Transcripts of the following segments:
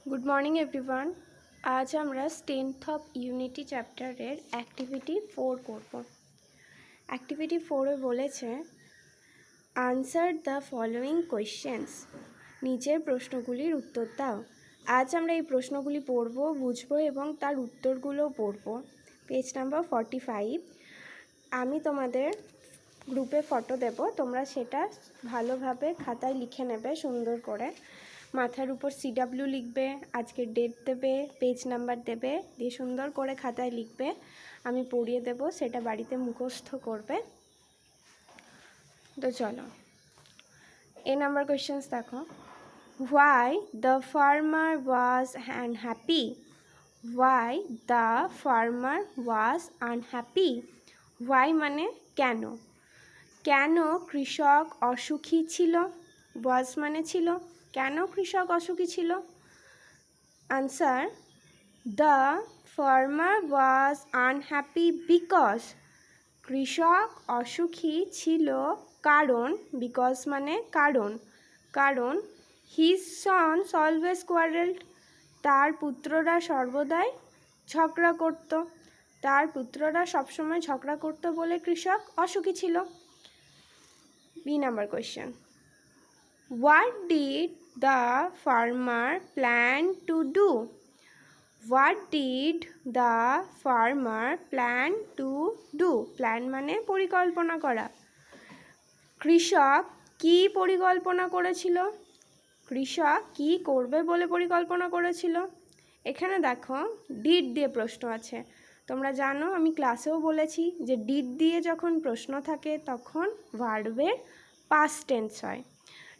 Good morning everyone. আজ আমরা 10th of unity চ্যাপ্টারের অ্যাক্টিভিটি 4 করব। অ্যাক্টিভিটি 4-এ বলেছে আনসার দ্য ফলোয়িং কোয়েশ্চেন্স, নিচের প্রশ্নগুলির উত্তর দাও। আজ আমরা এই প্রশ্নগুলি পড়ব, বুঝবো এবং তার উত্তরগুলোও পড়ব। Page number 45। আমি তোমাদের গ্রুপে ফটো দেব, তোমরা সেটা ভালোভাবে খাতায় লিখে নেবে সুন্দর করে। মাথার উপর CW লিখবে, আজকের ডেট দেবে, পেজ নাম্বার দেবে, দিয়ে সুন্দর করে খাতায় লিখবে। আমি পড়িয়ে দেব, সেটা বাড়িতে মুখস্থ করবে। তো চলো, এ নাম্বার কোয়েশ্চেন্স দেখো। Why the farmer was unhappy? Why the farmer was unhappy? Why মানে কেন, কেন কৃষক অসুখী ছিল। ওয়াজ মানে ছিল, কেন কৃষক অসুখী ছিল। Answer, the farmer was unhappy because, কৃষক অসুখী ছিল কারণ, বিকজ মানে কারণ, কারণ হিজ সন্স অলওয়েজ কোয়ারেলড, তার পুত্ররা সর্বদাই ঝগড়া করত, তার পুত্ররা সবসময় ঝগড়া করত বলে কৃষক অসুখী ছিল। B number question, what did the farmer plan to do? What did the farmer plan to do? Plan মানে পরিকল্পনা করা। কৃষক কি পরিকল্পনা করেছিল? কৃষক কি করবে বলে পরিকল্পনা করেছিল? এখানে দেখো ডিড দিয়ে প্রশ্ন আছে। তোমরা জানো, আমি ক্লাসেও বলেছি যে ডিড দিয়ে যখন প্রশ্ন থাকে তখন ভার্বের পাস্ট টেন্স হয়।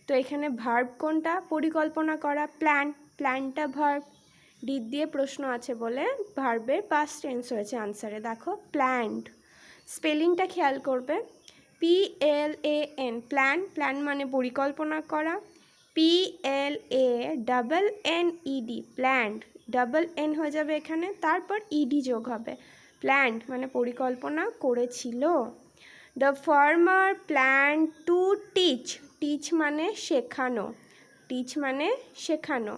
তো এখানে ভার্ব কোনটা? পরিকল্পনা করা, প্ল্যান, প্ল্যানটা ভার্ব। ডিড দিয়ে প্রশ্ন আছে বলে ভার্বের পাস্ট টেন্স হয়েছে আনসারে। দেখো প্ল্যান্ড, স্পেলিংটা খেয়াল করবে, PLAN, প্ল্যান, প্ল্যান মানে পরিকল্পনা করা, PLANNED, প্ল্যান্ড, ডাবল এন হয়ে যাবে এখানে, তারপর ইডি যোগ হবে। প্ল্যান্ড মানে পরিকল্পনা করেছিল। The farmer plan to teach, teach মানে শেখানো, টিচ মানে শেখানো।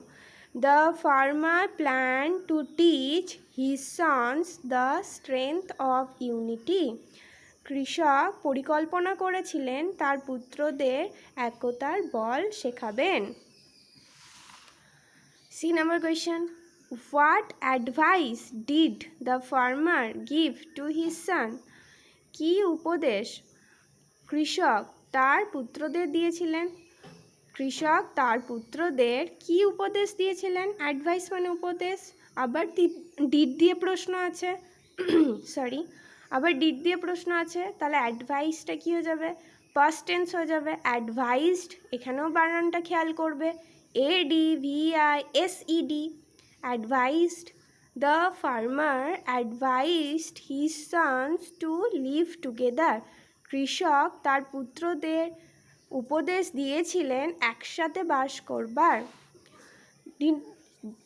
The farmer plan to teach his sons the strength of unity, কৃষক পরিকল্পনা করেছিলেন তার পুত্রদের একতার বল শেখাবেন। C number question, what advice did the farmer give to his son? কি উপদেশ কৃষক তার পুত্রদের দিয়েছিলেন? কৃষক তার পুত্রদের কি উপদেশ দিয়েছিলেন? অ্যাডভাইস মানে উপদেশ, আবার ডিড দিয়ে প্রশ্ন আছে সরি আবার ডিড দিয়ে প্রশ্ন আছে, তাহলে অ্যাডভাইসটা কী হয়ে যাবে? পাস্ট টেন্স হয়ে যাবে। অ্যাডভাইসড, এখানেও বানানটা খেয়াল করবে, ADVISED, advised. The farmer advised his sons to live together, কৃষক তার পুত্রদের উপদেশ দিয়েছিলেন একসাথে বাস করবার।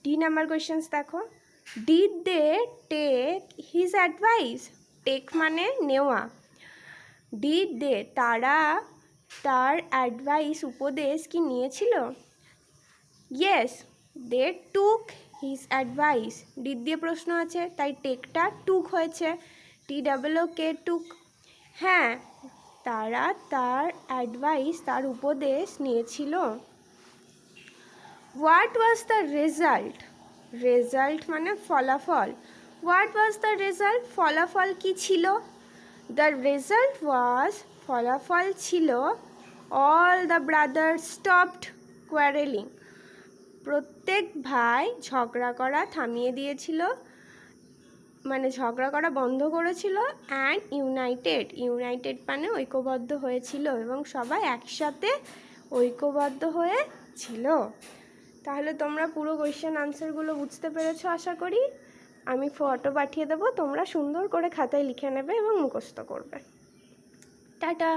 ডি নাম্বার কোয়েশ্চেন্স দেখো, did they take his advice? Take মানে নেওয়া। ডিড দে, তারা তার অ্যাডভাইস উপদেশ কি নিয়েছিল? Yes, they took his advice. Did দিয়ে প্রশ্ন আছে, তাই টেকটা টুক হয়েছে, TOOK, টুক। হ্যাঁ, তারা তার অ্যাডভাইস, তার উপদেশ নিয়েছিল। What was the result? Result মানে ফলাফল। What was the result? ফলাফল কি ছিল? দ্য রেজাল্ট ওয়াজ, ফলাফল ছিল, all the brothers stopped quarrelling, প্রত্যেক ভাই ঝগড়া করা থামিয়ে দিয়েছিল, মানে ঝগড়া করা বন্ধ করেছিল। অ্যান্ড ইউনাইটেড, ইউনাইটেড মানে ঐক্যবদ্ধ হয়েছিল, এবং সবাই একসাথে ঐক্যবদ্ধ হয়েছিল। তাহলে তোমরা পুরো কোয়েশ্চেন আনসারগুলো বুঝতে পেরেছো আশা করি। আমি ফটো পাঠিয়ে দেবো, তোমরা সুন্দর করে খাতায় লিখে নেবে এবং মুখস্থ করবে। টাটা।